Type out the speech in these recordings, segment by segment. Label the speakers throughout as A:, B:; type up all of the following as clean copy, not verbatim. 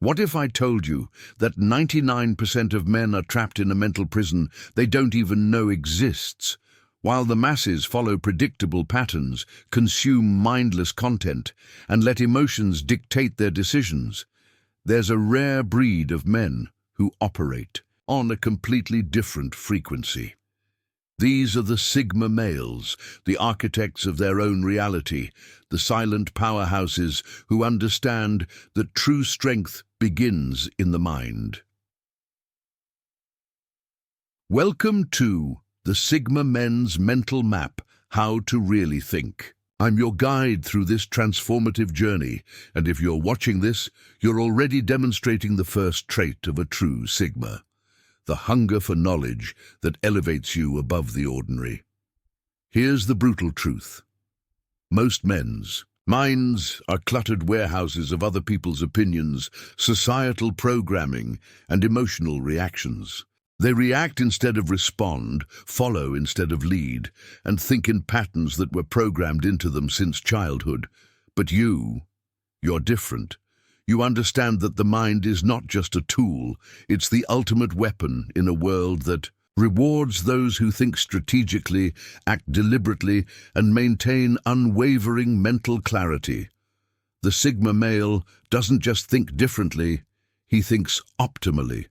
A: What if I told you that 99% of men are trapped in a mental prison they don't even know exists, while the masses follow predictable patterns, consume mindless content, and let emotions dictate their decisions? There's a rare breed of men who operate on a completely different frequency. These are the Sigma males, the architects of their own reality, the silent powerhouses who understand that true strength begins in the mind. Welcome to the Sigma Men's Mental Map, How to Really Think. I'm your guide through this transformative journey, and if you're watching this, you're already demonstrating the first trait of a true Sigma: the hunger for knowledge that elevates you above the ordinary. Here's the brutal truth. Most men's minds are cluttered warehouses of other people's opinions, societal programming, and emotional reactions. They react instead of respond, follow instead of lead, and think in patterns that were programmed into them since childhood. But you're different. You understand that the mind is not just a tool, it's the ultimate weapon in a world that rewards those who think strategically, act deliberately, and maintain unwavering mental clarity. The Sigma male doesn't just think differently, he thinks optimally.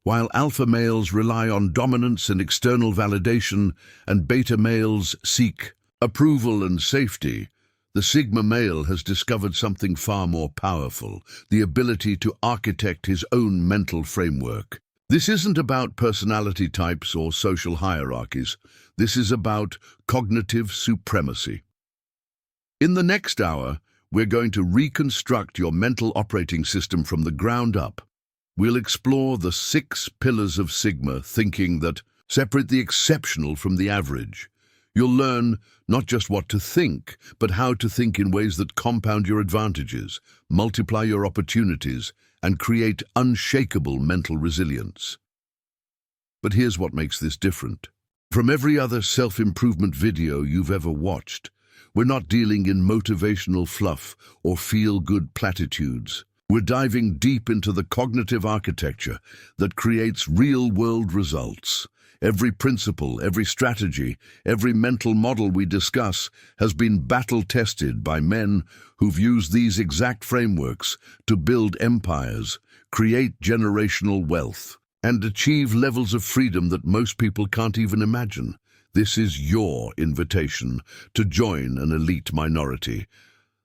A: While alpha males rely on dominance and external validation, and beta males seek approval and safety, the Sigma male has discovered something far more powerful: the ability to architect his own mental framework. This isn't about personality types or social hierarchies. This is about cognitive supremacy. In the next hour, we're going to reconstruct your mental operating system from the ground up. We'll explore the 6 pillars of Sigma thinking that separate the exceptional from the average. You'll learn not just what to think, but how to think in ways that compound your advantages, multiply your opportunities, and create unshakable mental resilience. But here's what makes this different. From every other self-improvement video you've ever watched, we're not dealing in motivational fluff or feel-good platitudes. We're diving deep into the cognitive architecture that creates real-world results. Every principle, every strategy, every mental model we discuss has been battle-tested by men who've used these exact frameworks to build empires, create generational wealth, and achieve levels of freedom that most people can't even imagine. This is your invitation to join an elite minority.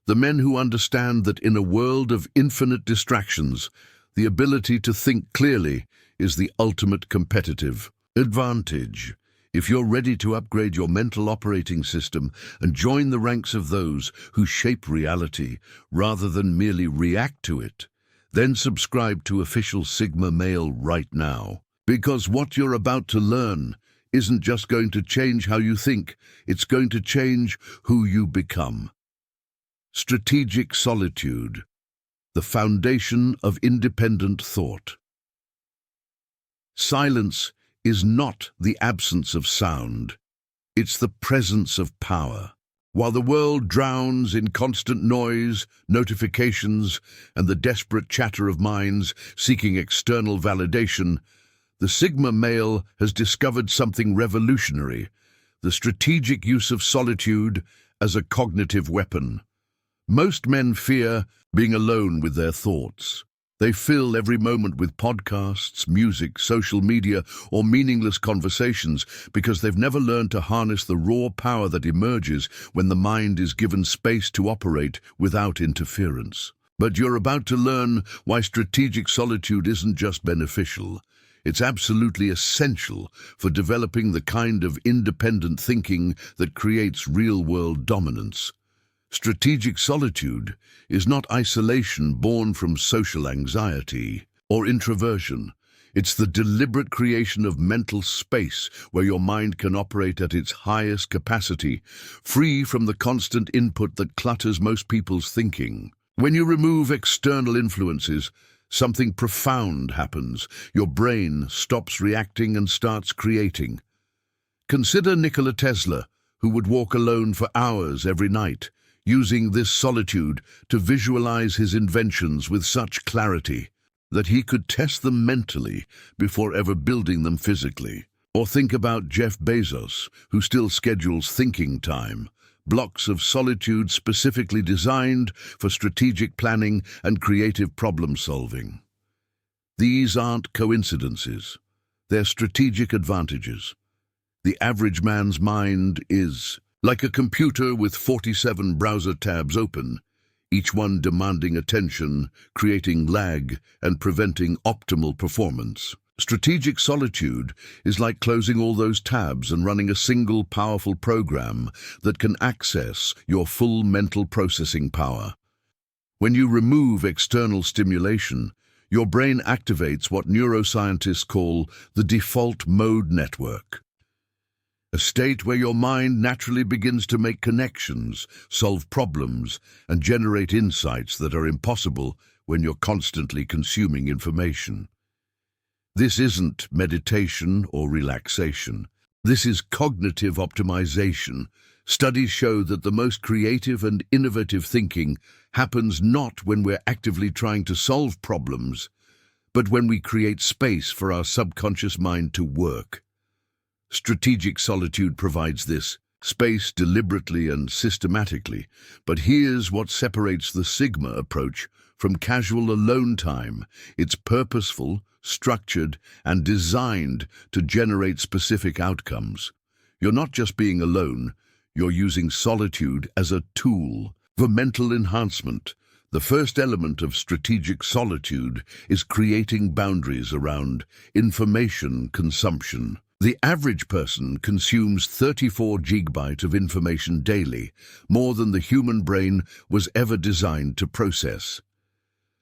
A: The men who understand that in a world of infinite distractions, the ability to think clearly is the ultimate competitive advantage. If you're ready to upgrade your mental operating system and join the ranks of those who shape reality rather than merely react to it, then subscribe to Official Sigma Male right now. Because what you're about to learn isn't just going to change how you think, it's going to change who you become. Strategic solitude, the foundation of independent thought. Silence is not the absence of sound, it's the presence of power. While the world drowns in constant noise, notifications, and the desperate chatter of minds seeking external validation, the Sigma male has discovered something revolutionary: the strategic use of solitude as a cognitive weapon. Most men fear being alone with their thoughts. They fill every moment with podcasts, music, social media, or meaningless conversations because they've never learned to harness the raw power that emerges when the mind is given space to operate without interference. But you're about to learn why strategic solitude isn't just beneficial. It's absolutely essential for developing the kind of independent thinking that creates real-world dominance. Strategic solitude is not isolation born from social anxiety or introversion. It's the deliberate creation of mental space where your mind can operate at its highest capacity, free from the constant input that clutters most people's thinking. When you remove external influences, something profound happens. Your brain stops reacting and starts creating. Consider Nikola Tesla, who would walk alone for hours every night, using this solitude to visualize his inventions with such clarity that he could test them mentally before ever building them physically. Or think about Jeff Bezos, who still schedules thinking time, blocks of solitude specifically designed for strategic planning and creative problem solving. These aren't coincidences. They're strategic advantages. The average man's mind is like a computer with 47 browser tabs open, each one demanding attention, creating lag, and preventing optimal performance. Strategic solitude is like closing all those tabs and running a single powerful program that can access your full mental processing power. When you remove external stimulation, your brain activates what neuroscientists call the default mode network, a state where your mind naturally begins to make connections, solve problems, and generate insights that are impossible when you're constantly consuming information. This isn't meditation or relaxation. This is cognitive optimization. Studies show that the most creative and innovative thinking happens not when we're actively trying to solve problems, but when we create space for our subconscious mind to work. Strategic solitude provides this space deliberately and systematically, but here's what separates the Sigma approach from casual alone time. It's purposeful, structured, and designed to generate specific outcomes. You're not just being alone, you're using solitude as a tool for mental enhancement. The first element of strategic solitude is creating boundaries around information consumption. The average person consumes 34 gigabytes of information daily, more than the human brain was ever designed to process.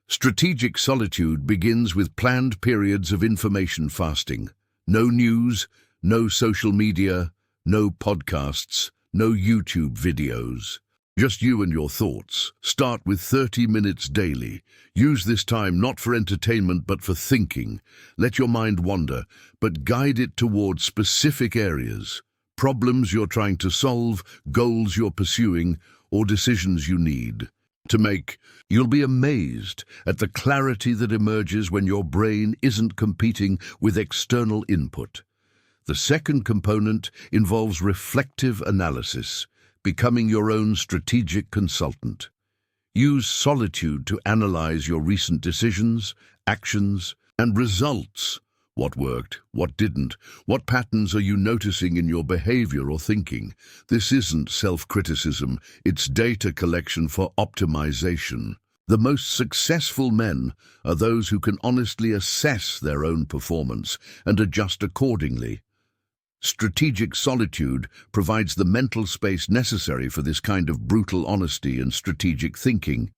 A: Strategic solitude begins with planned periods of information fasting. No news, no social media, no podcasts, no YouTube videos. Just you and your thoughts. Start with 30 minutes daily. Use this time not for entertainment but for thinking. Let your mind wander, but guide it towards specific areas. Problems you're trying to solve, goals you're pursuing, or decisions you need to make. You'll be amazed at the clarity that emerges when your brain isn't competing with external input. The second component involves reflective analysis, becoming your own strategic consultant. Use solitude to analyze your recent decisions, actions, and results. What worked, what didn't, what patterns are you noticing in your behavior or thinking? This isn't self-criticism, it's data collection for optimization. The most successful men are those who can honestly assess their own performance and adjust accordingly. Strategic solitude provides the mental space necessary for this kind of brutal honesty and strategic thinking.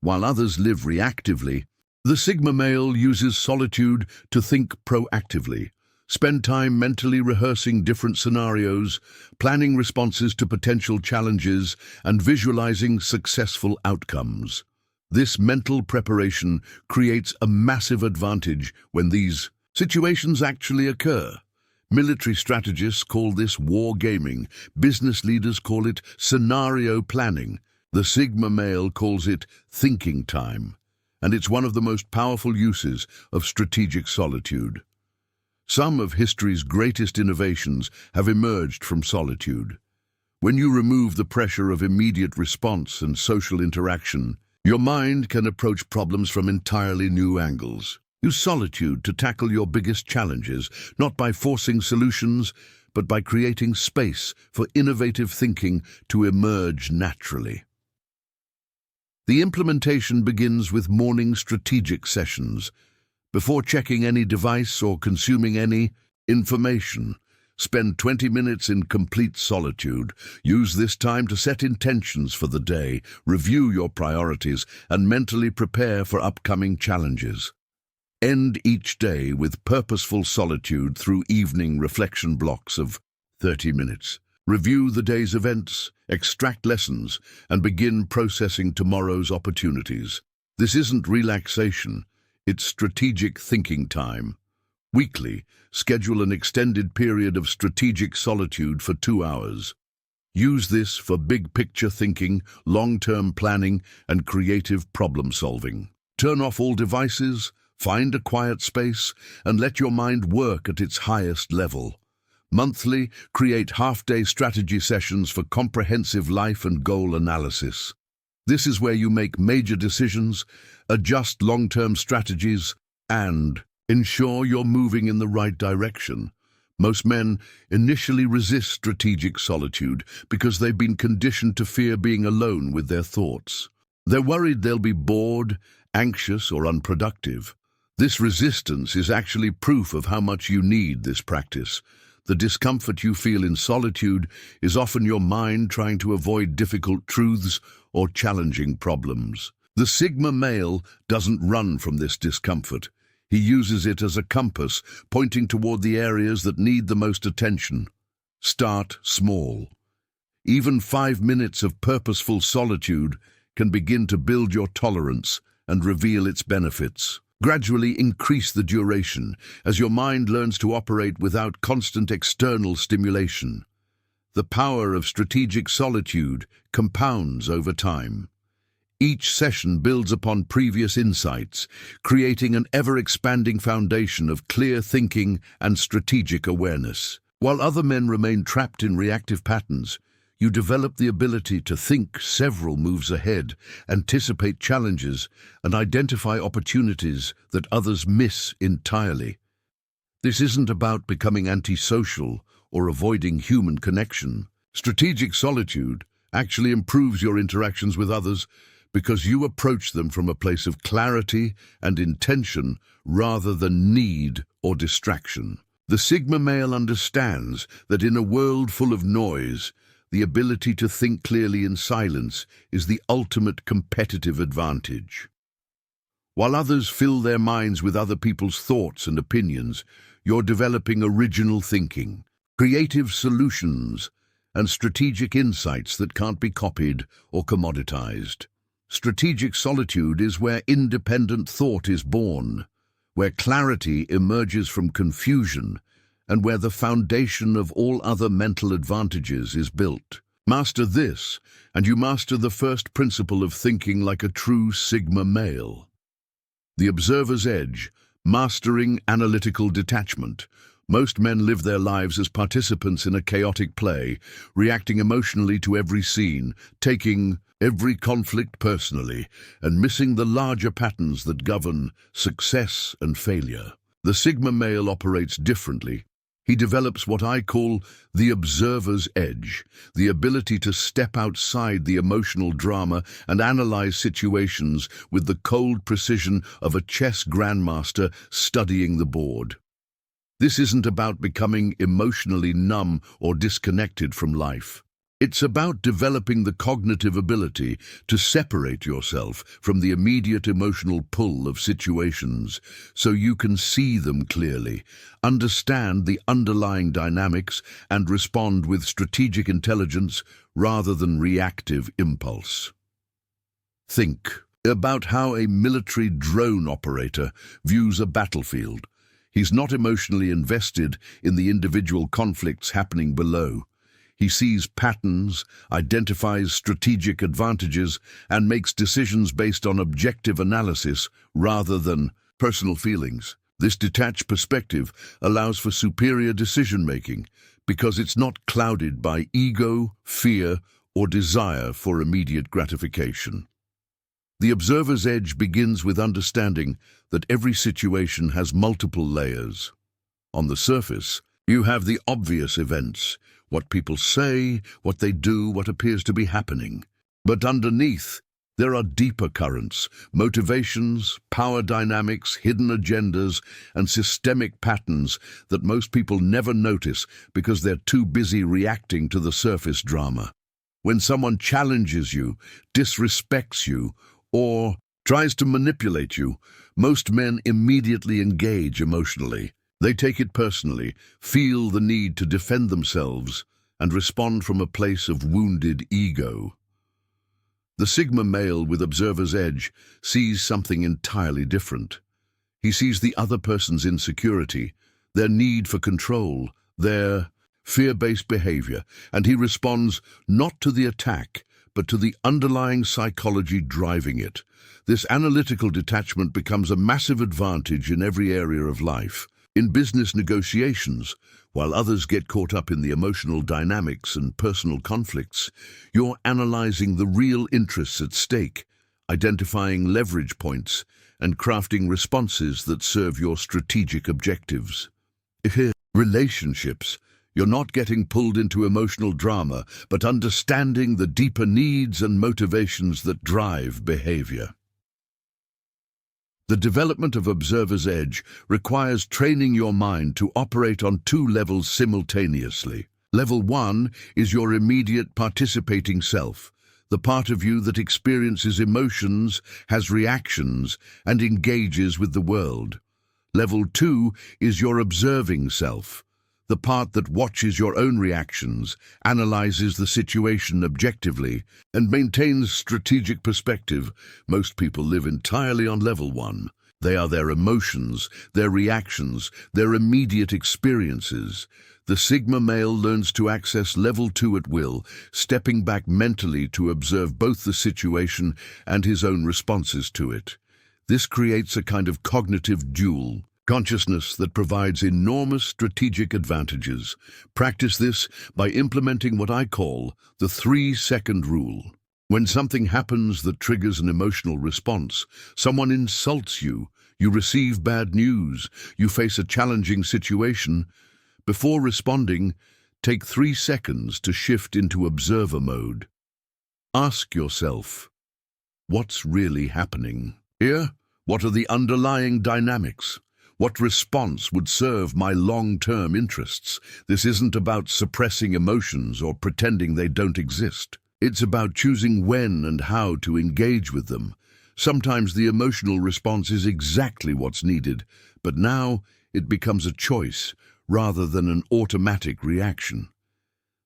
A: While others live reactively, the Sigma male uses solitude to think proactively. Spend time mentally rehearsing different scenarios, planning responses to potential challenges, and visualizing successful outcomes. This mental preparation creates a massive advantage when these situations actually occur. Military strategists call this war gaming. Business leaders call it scenario planning. The Sigma male calls it thinking time. And it's one of the most powerful uses of strategic solitude. Some of history's greatest innovations have emerged from solitude. When you remove the pressure of immediate response and social interaction, your mind can approach problems from entirely new angles. Use solitude to tackle your biggest challenges, not by forcing solutions, but by creating space for innovative thinking to emerge naturally. The implementation begins with morning strategic sessions. Before checking any device or consuming any information, spend 20 minutes in complete solitude. Use this time to set intentions for the day, review your priorities, and mentally prepare for upcoming challenges. End each day with purposeful solitude through evening reflection blocks of 30 minutes. Review the day's events, extract lessons, and begin processing tomorrow's opportunities. This isn't relaxation, it's strategic thinking time. Weekly, schedule an extended period of strategic solitude for 2 hours. Use this for big-picture thinking, long-term planning, and creative problem-solving. Turn off all devices, find a quiet space, and let your mind work at its highest level. Monthly, create half-day strategy sessions for comprehensive life and goal analysis. This is where you make major decisions, adjust long-term strategies, and ensure you're moving in the right direction. Most men initially resist strategic solitude because they've been conditioned to fear being alone with their thoughts. They're worried they'll be bored, anxious, or unproductive. This resistance is actually proof of how much you need this practice. The discomfort you feel in solitude is often your mind trying to avoid difficult truths or challenging problems. The Sigma male doesn't run from this discomfort. He uses it as a compass, pointing toward the areas that need the most attention. Start small. Even 5 minutes of purposeful solitude can begin to build your tolerance and reveal its benefits. Gradually increase the duration as your mind learns to operate without constant external stimulation. The power of strategic solitude compounds over time. Each session builds upon previous insights, creating an ever-expanding foundation of clear thinking and strategic awareness. While other men remain trapped in reactive patterns, you develop the ability to think several moves ahead, anticipate challenges, and identify opportunities that others miss entirely. This isn't about becoming antisocial or avoiding human connection. Strategic solitude actually improves your interactions with others because you approach them from a place of clarity and intention rather than need or distraction. The Sigma male understands that in a world full of noise, the ability to think clearly in silence is the ultimate competitive advantage. While others fill their minds with other people's thoughts and opinions, you're developing original thinking, creative solutions, and strategic insights that can't be copied or commoditized. Strategic solitude is where independent thought is born, where clarity emerges from confusion, and where the foundation of all other mental advantages is built. Master this, and you master the first principle of thinking like a true Sigma male. The observer's edge, mastering analytical detachment. Most men live their lives as participants in a chaotic play, reacting emotionally to every scene, taking every conflict personally, and missing the larger patterns that govern success and failure. The Sigma male operates differently. He develops what I call the observer's edge, the ability to step outside the emotional drama and analyze situations with the cold precision of a chess grandmaster studying the board. This isn't about becoming emotionally numb or disconnected from life. It's about developing the cognitive ability to separate yourself from the immediate emotional pull of situations so you can see them clearly, understand the underlying dynamics, and respond with strategic intelligence rather than reactive impulse. Think about how a military drone operator views a battlefield. He's not emotionally invested in the individual conflicts happening below. He sees patterns, identifies strategic advantages, and makes decisions based on objective analysis rather than personal feelings. This detached perspective allows for superior decision-making because it's not clouded by ego, fear, or desire for immediate gratification. The observer's edge begins with understanding that every situation has multiple layers. On the surface, you have the obvious events, what people say, what they do, what appears to be happening. But underneath, there are deeper currents, motivations, power dynamics, hidden agendas, and systemic patterns that most people never notice because they're too busy reacting to the surface drama. When someone challenges you, disrespects you, or tries to manipulate you, most men immediately engage emotionally. They take it personally, feel the need to defend themselves, and respond from a place of wounded ego. The Sigma male with observer's edge sees something entirely different. He sees the other person's insecurity, their need for control, their fear-based behavior, and he responds not to the attack, but to the underlying psychology driving it. This analytical detachment becomes a massive advantage in every area of life. In business negotiations, while others get caught up in the emotional dynamics and personal conflicts, you're analyzing the real interests at stake, identifying leverage points, and crafting responses that serve your strategic objectives. In relationships, you're not getting pulled into emotional drama, but understanding the deeper needs and motivations that drive behavior. The development of Observer's Edge requires training your mind to operate on two levels simultaneously. Level 1 is your immediate participating self, the part of you that experiences emotions, has reactions, and engages with the world. Level 2 is your observing self, the part that watches your own reactions, analyzes the situation objectively, and maintains strategic perspective. Most people live entirely on level 1. They are their emotions, their reactions, their immediate experiences. The Sigma male learns to access level 2 at will, stepping back mentally to observe both the situation and his own responses to it. This creates a kind of cognitive dual consciousness that provides enormous strategic advantages. Practice this by implementing what I call the 3-second rule. When something happens that triggers an emotional response, someone insults you, you receive bad news, you face a challenging situation, before responding, take 3 seconds to shift into observer mode. Ask yourself, what's really happening here? What are the underlying dynamics? What response would serve my long-term interests? This isn't about suppressing emotions or pretending they don't exist. It's about choosing when and how to engage with them. Sometimes the emotional response is exactly what's needed, but now it becomes a choice rather than an automatic reaction.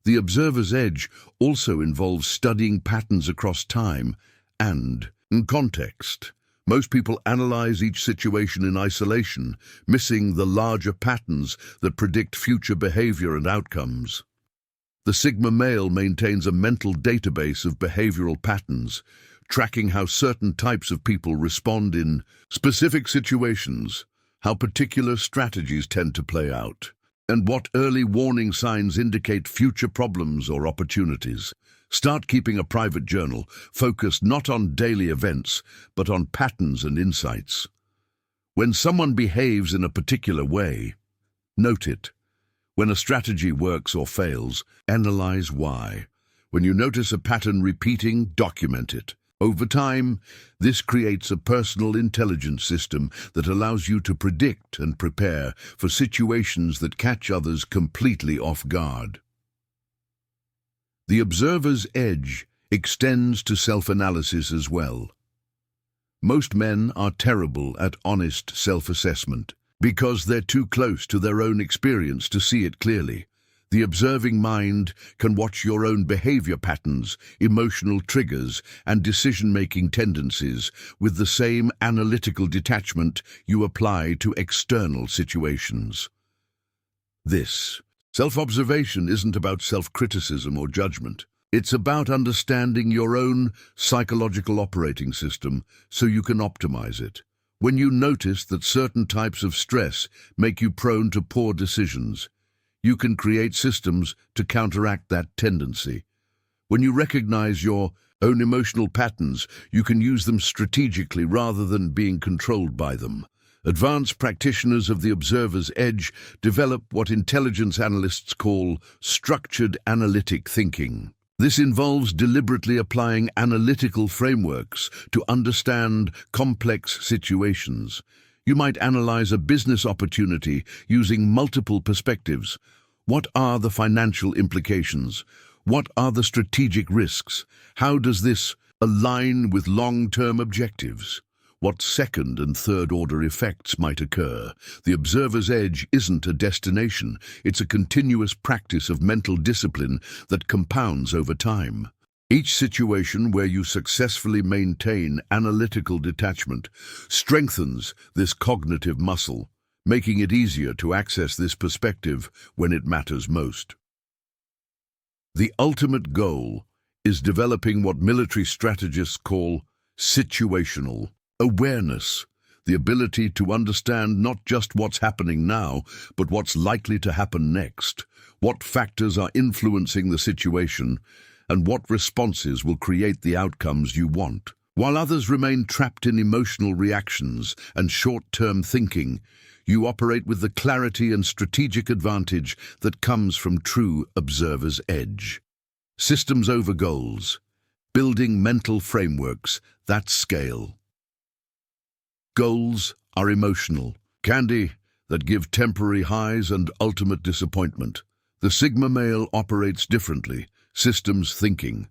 A: The observer's edge also involves studying patterns across time and in context. Most people analyze each situation in isolation, missing the larger patterns that predict future behavior and outcomes. The Sigma male maintains a mental database of behavioral patterns, tracking how certain types of people respond in specific situations, how particular strategies tend to play out, and what early warning signs indicate future problems or opportunities. Start keeping a private journal, focused not on daily events, but on patterns and insights. When someone behaves in a particular way, note it. When a strategy works or fails, analyze why. When you notice a pattern repeating, document it. Over time, this creates a personal intelligence system that allows you to predict and prepare for situations that catch others completely off guard. The observer's edge extends to self-analysis as well. Most men are terrible at honest self-assessment because they're too close to their own experience to see it clearly. The observing mind can watch your own behavior patterns, emotional triggers, and decision-making tendencies with the same analytical detachment you apply to external situations. This self-observation isn't about self-criticism or judgment. It's about understanding your own psychological operating system so you can optimize it. When you notice that certain types of stress make you prone to poor decisions, you can create systems to counteract that tendency. When you recognize your own emotional patterns, you can use them strategically rather than being controlled by them. Advanced practitioners of the observer's edge develop what intelligence analysts call structured analytic thinking. This involves deliberately applying analytical frameworks to understand complex situations. You might analyze a business opportunity using multiple perspectives. What are the financial implications? What are the strategic risks? How does this align with long-term objectives? What second and third-order effects might occur? The observer's edge isn't a destination, it's a continuous practice of mental discipline that compounds over time. Each situation where you successfully maintain analytical detachment strengthens this cognitive muscle, making it easier to access this perspective when it matters most. The ultimate goal is developing what military strategists call situational awareness, the ability to understand not just what's happening now, but what's likely to happen next, what factors are influencing the situation, and what responses will create the outcomes you want. While others remain trapped in emotional reactions and short-term thinking, you operate with the clarity and strategic advantage that comes from true observer's edge. Systems over goals, building mental frameworks that scale. Goals are emotional, candy that give temporary highs and ultimate disappointment. The Sigma male operates differently, systems thinking.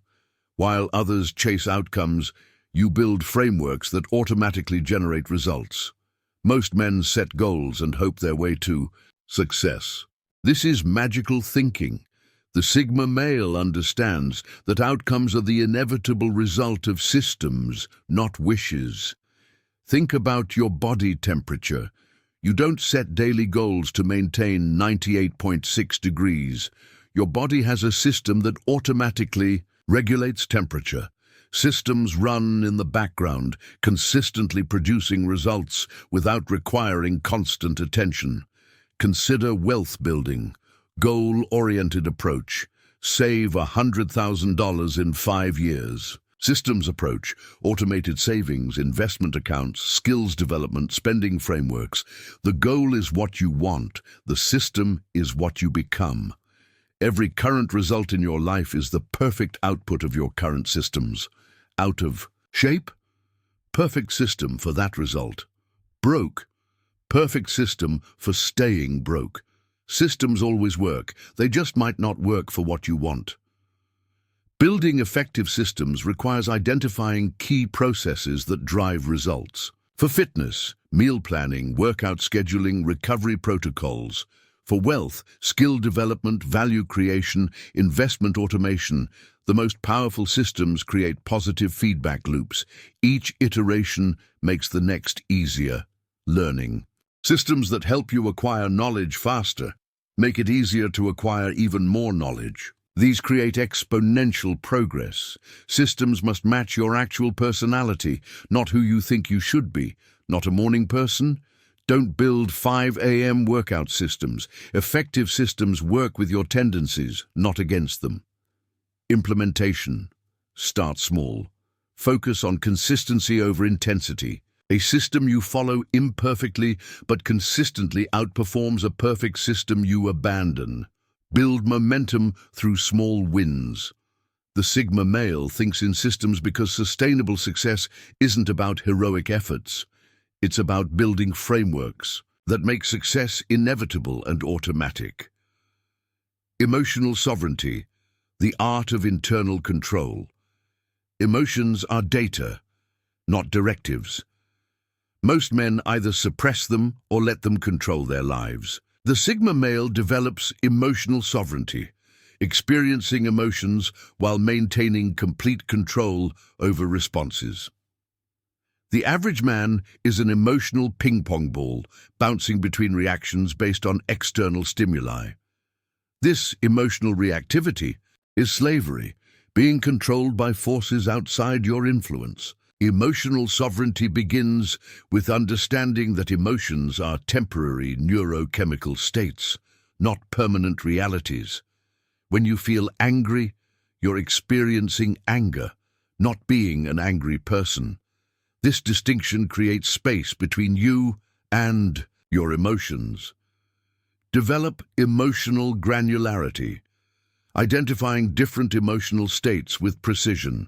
A: While others chase outcomes, you build frameworks that automatically generate results. Most men set goals and hope their way to success. This is magical thinking. The Sigma male understands that outcomes are the inevitable result of systems, not wishes. Think about your body temperature. You don't set daily goals to maintain 98.6 degrees. Your body has a system that automatically regulates temperature. Systems run in the background, consistently producing results without requiring constant attention. Consider wealth building, goal-oriented approach. Save $100,000 in 5 years. Systems approach, automated savings, investment accounts, skills development, spending frameworks. The goal is what you want. The system is what you become. Every current result in your life is the perfect output of your current systems. Out of shape? Perfect system for that result. Broke? Perfect system for staying broke. Systems always work. They just might not work for what you want. Building effective systems requires identifying key processes that drive results. For fitness, meal planning, workout scheduling, recovery protocols. For wealth, skill development, value creation, investment automation. The most powerful systems create positive feedback loops. Each iteration makes the next easier. Learning. Systems that help you acquire knowledge faster make it easier to acquire even more knowledge. These create exponential progress. Systems must match your actual personality, not who you think you should be. Not a morning person? Don't build 5 a.m. workout systems. Effective systems work with your tendencies, not against them. Implementation. Start small. Focus on consistency over intensity. A system you follow imperfectly but consistently outperforms a perfect system you abandon. Build momentum through small wins. The Sigma male thinks in systems because sustainable success isn't about heroic efforts. It's about building frameworks that make success inevitable and automatic. Emotional sovereignty, the art of internal control. Emotions are data, not directives. Most men either suppress them or let them control their lives. The Sigma male develops emotional sovereignty, experiencing emotions while maintaining complete control over responses. The average man is an emotional ping-pong ball, bouncing between reactions based on external stimuli. This emotional reactivity is slavery, being controlled by forces outside your influence. Emotional sovereignty begins with understanding that emotions are temporary neurochemical states, not permanent realities. When you feel angry, you're experiencing anger, not being an angry person. This distinction creates space between you and your emotions. Develop emotional granularity, identifying different emotional states with precision.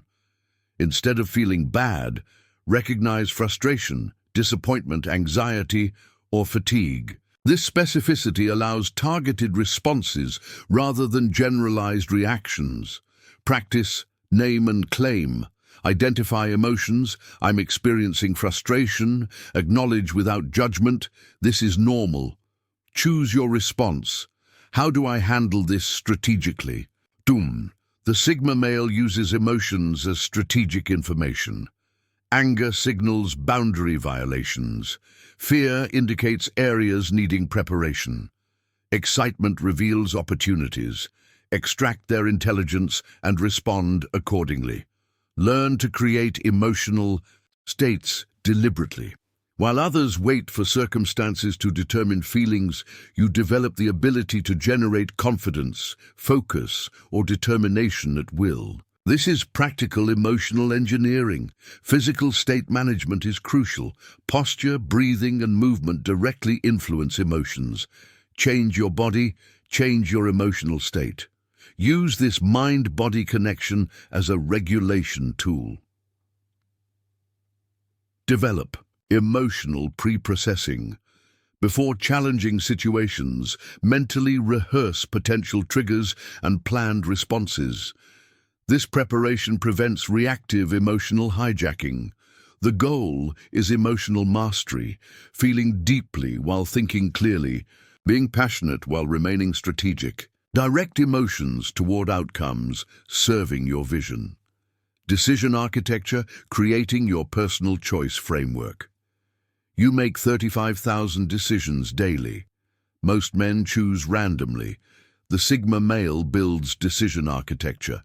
A: Instead of feeling bad, recognize frustration, disappointment, anxiety, or fatigue. This specificity allows targeted responses rather than generalized reactions. Practice name and claim. Identify emotions. I'm experiencing frustration. Acknowledge without judgment. This is normal. Choose your response. How do I handle this strategically? Doom. The Sigma male uses emotions as strategic information. Anger signals boundary violations. Fear indicates areas needing preparation. Excitement reveals opportunities. extract their intelligence, and respond accordingly. Learn to create emotional states deliberately. While others wait for circumstances to determine feelings, you develop the ability to generate confidence, focus, or determination at will. This is practical emotional engineering. Physical state management is crucial. Posture, breathing, and movement directly influence emotions. Change your body, change your emotional state. Use this mind-body connection as a regulation tool. Develop emotional pre-processing. Before challenging situations, mentally rehearse potential triggers and planned responses. This preparation prevents reactive emotional hijacking. The goal is emotional mastery, feeling deeply while thinking clearly, being passionate while remaining strategic. Direct emotions toward outcomes, serving your vision. Decision architecture, creating your personal choice framework. You make 35,000 decisions daily. Most men choose randomly. The Sigma male builds decision architecture,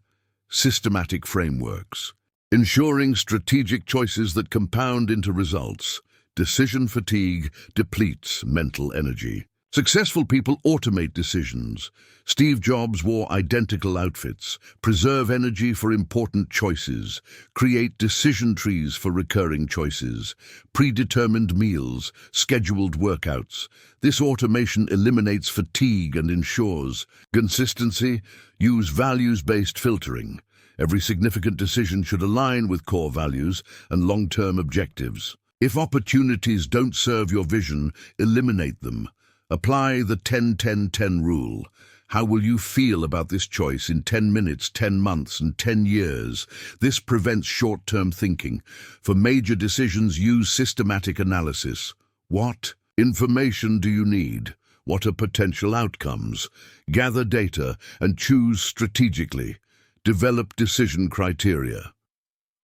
A: systematic frameworks, ensuring strategic choices that compound into results. Decision fatigue depletes mental energy. Successful people automate decisions. Steve Jobs wore identical outfits, preserve energy for important choices, create decision trees for recurring choices, predetermined meals, scheduled workouts. This automation eliminates fatigue and ensures consistency. Use values-based filtering. Every significant decision should align with core values and long-term objectives. If opportunities don't serve your vision, eliminate them. Apply the 10-10-10 rule. How will you feel about this choice in 10 minutes, 10 months, and 10 years? This prevents short-term thinking. For major decisions, use systematic analysis. What information do you need? What are potential outcomes? Gather data and choose strategically. Develop decision criteria.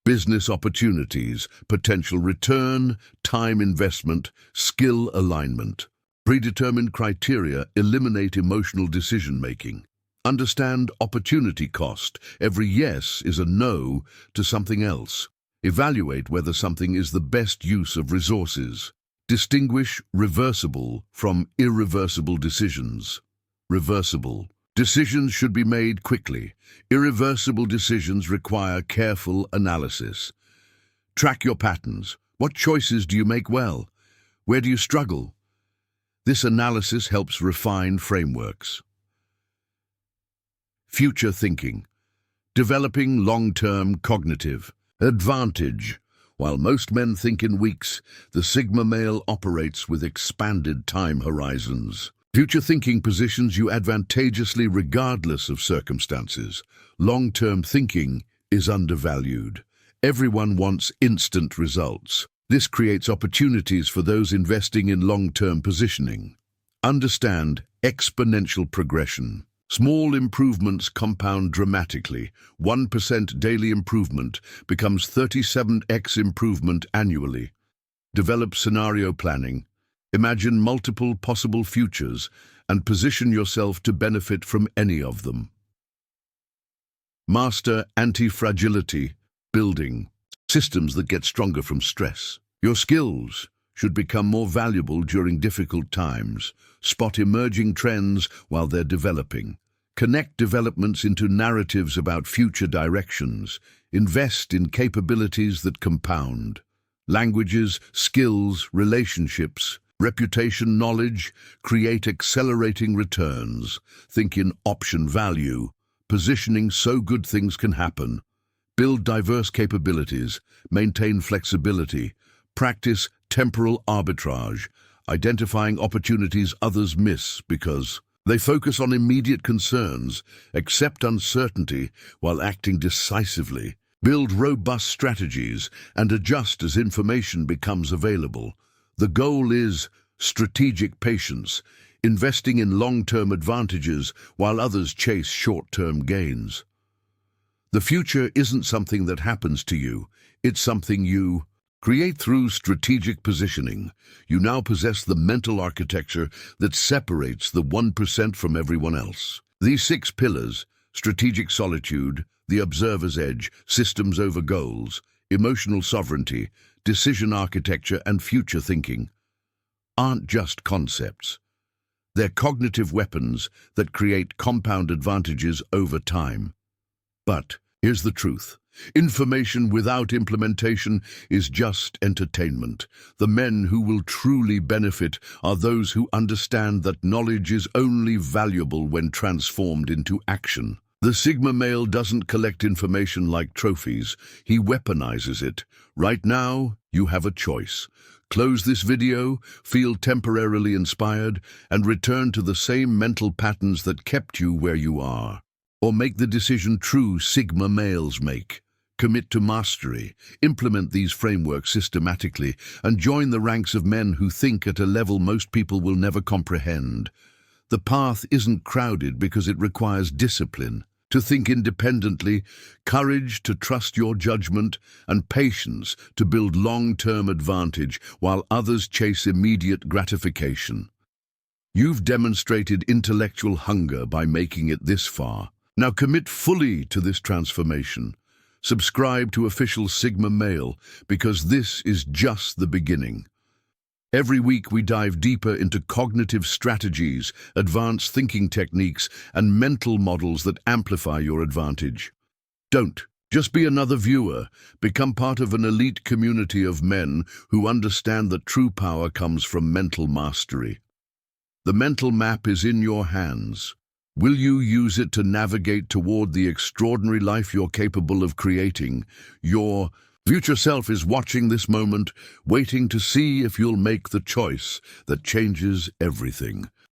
A: Business opportunities, potential return, time investment, skill alignment. Predetermined criteria eliminate emotional decision-making. Understand opportunity cost. Every yes is a no to something else. Evaluate whether something is the best use of resources. Distinguish reversible from irreversible decisions. Reversible decisions should be made quickly. Irreversible decisions require careful analysis. Track your patterns. What choices do you make well? Where do you struggle? This analysis helps refine frameworks. Future thinking. Developing long-term cognitive advantage. While most men think in weeks, the Sigma male operates with expanded time horizons. Future thinking positions you advantageously regardless of circumstances. Long-term thinking is undervalued. Everyone wants instant results. This creates opportunities for those investing in long-term positioning. Understand exponential progression. Small improvements compound dramatically. 1% daily improvement becomes 37x improvement annually. Develop scenario planning. Imagine multiple possible futures and position yourself to benefit from any of them. Master anti-fragility building. Systems that get stronger from stress. Your skills should become more valuable during difficult times. Spot emerging trends while they're developing. Connect developments into narratives about future directions. Invest in capabilities that compound. Languages, skills, relationships, reputation, knowledge, create accelerating returns. Think in option value, positioning so good things can happen. Build diverse capabilities, maintain flexibility, practice temporal arbitrage, identifying opportunities others miss because they focus on immediate concerns, accept uncertainty while acting decisively, build robust strategies, and adjust as information becomes available. The goal is strategic patience, investing in long-term advantages while others chase short-term gains. The future isn't something that happens to you, it's something you create through strategic positioning. You now possess the mental architecture that separates the 1% from everyone else. These 6 pillars strategic solitude, the observer's edge, systems over goals, emotional sovereignty, decision architecture, and future thinking aren't just concepts. They're cognitive weapons that create compound advantages over time. But here's the truth. Information without implementation is just entertainment. The men who will truly benefit are those who understand that knowledge is only valuable when transformed into action. The Sigma male doesn't collect information like trophies. He weaponizes it. Right now, you have a choice. Close this video, feel temporarily inspired, and return to the same mental patterns that kept you where you are. Or make the decision true Sigma males make. Commit to mastery, implement these frameworks systematically, and join the ranks of men who think at a level most people will never comprehend. The path isn't crowded because it requires discipline, to think independently, courage to trust your judgment, and patience to build long-term advantage while others chase immediate gratification. You've demonstrated intellectual hunger by making it this far. Now commit fully to this transformation. Subscribe to Official Sigma Male, because this is just the beginning. Every week we dive deeper into cognitive strategies, advanced thinking techniques, and mental models that amplify your advantage. Don't just be another viewer. Become part of an elite community of men who understand that true power comes from mental mastery. The mental map is in your hands. Will you use it to navigate toward the extraordinary life you're capable of creating? Your future self is watching this moment, waiting to see if you'll make the choice that changes everything.